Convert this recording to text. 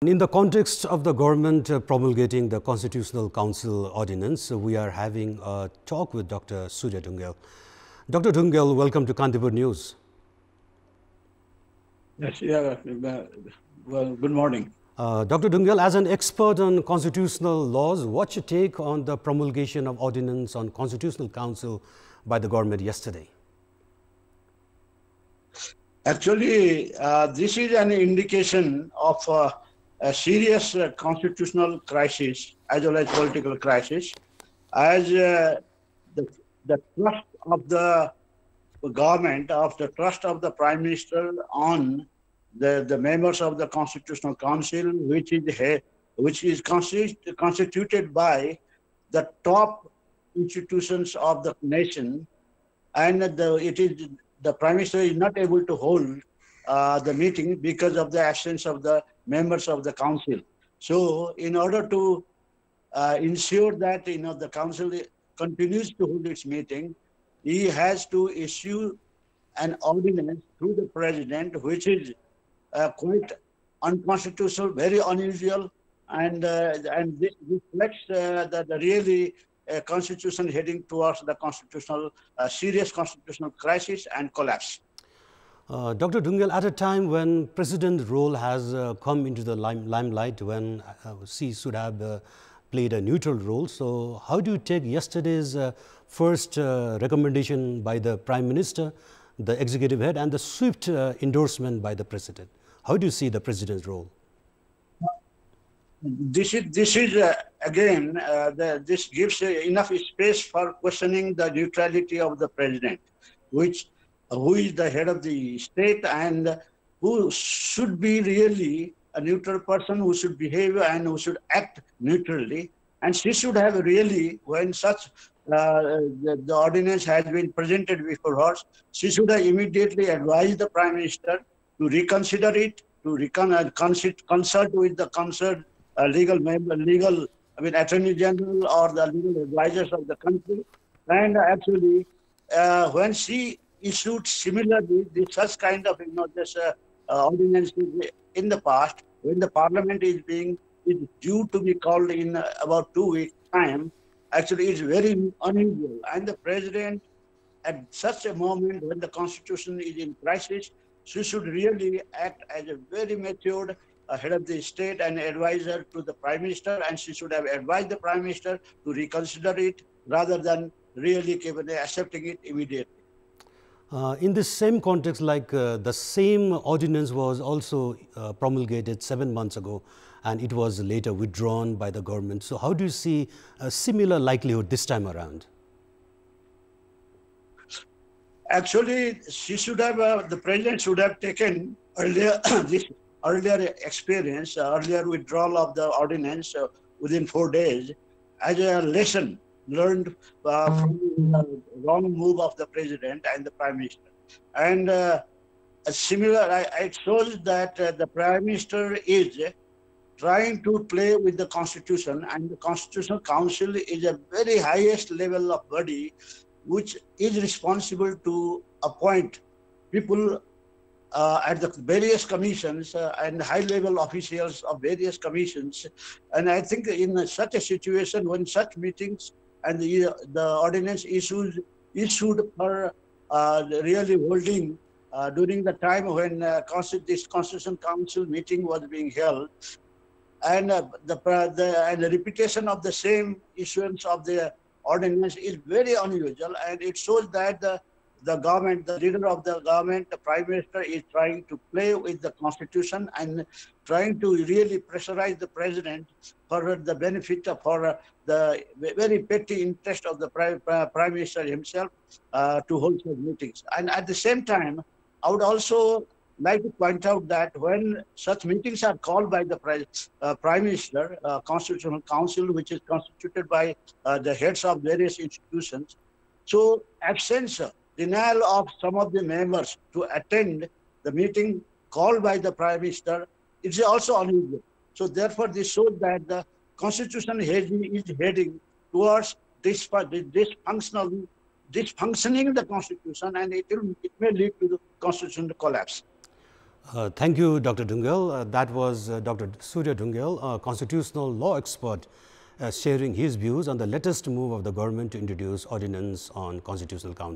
In the context of the government promulgating the Constitutional Council ordinance, we are having a talk with Dr. Surya Dhungel. Dr. Dhungel, welcome to Kantipur News. Yes, yeah. Well, good morning. Dr. Dhungel, as an expert on constitutional laws, what's your take on the promulgation of ordinance on Constitutional Council by the government yesterday? Actually, this is an indication of a serious constitutional crisis as well as political crisis, as the trust of the government, of the trust of the Prime Minister on the members of the Constitutional Council, which is constituted by the top institutions of the nation, and the Prime Minister is not able to hold the meeting because of the absence of the members of the council. So, in order to ensure that the council continues to hold its meeting, he has to issue an ordinance through the president, which is quite unconstitutional, very unusual, and this reflects the really constitution heading towards the serious constitutional crisis and collapse. Dr. Dhungel, at a time when President's role has come into the limelight, when she should have played a neutral role, so how do you take yesterday's first recommendation by the Prime Minister, the executive head, and the swift endorsement by the President? How do you see the President's role? This is again, this gives enough space for questioning the neutrality of the President, who is the head of the state and who should be really a neutral person, who should behave and who should act neutrally. And she should have really, when such the ordinance has been presented before her, she should have immediately advised the Prime Minister to reconsider it, to consult with the concerned Attorney General or the legal advisors of the country. And actually, when she issued similarly such kind of ordinances in the past, when the Parliament is due to be called in about 2 weeks' time, actually it's very unusual. And the President, at such a moment when the Constitution is in crisis, she should really act as a very matured head of the state and advisor to the Prime Minister, and she should have advised the Prime Minister to reconsider it rather than really accepting it immediately. In this same context, like the same ordinance was also promulgated 7 months ago, and it was later withdrawn by the government. So how do you see a similar likelihood this time around? Actually, the President should have taken earlier this earlier experience, earlier withdrawal of the ordinance within 4 days as a lesson learned from the wrong move of the President and the Prime Minister. And it shows that the Prime Minister is trying to play with the Constitution, and the Constitutional Council is a very highest level of body which is responsible to appoint people at the various commissions and high-level officials of various commissions. And I think in such a situation, when such meetings and the ordinance issued for really holding during the time when this Constitutional Council meeting was being held, and the repetition of the same issuance of the ordinance is very unusual, and it shows that the government, the leader of the government, the Prime Minister, is trying to play with the Constitution and trying to really pressurize the President for the benefit of the very petty interest of the Prime Minister himself to hold such meetings. And at the same time, I would also like to point out that when such meetings are called by the Prime Minister, Constitutional Council, which is constituted by the heads of various institutions, so absence, denial of some of the members to attend the meeting called by the Prime Minister is also unusual. So therefore, this shows that the Constitution is heading towards dysfunctioning the Constitution, and it may lead to the constitutional collapse. Thank you, Dr. Dungal. That was Dr. Surya Dungal, a constitutional law expert, sharing his views on the latest move of the government to introduce ordinance on Constitutional Council.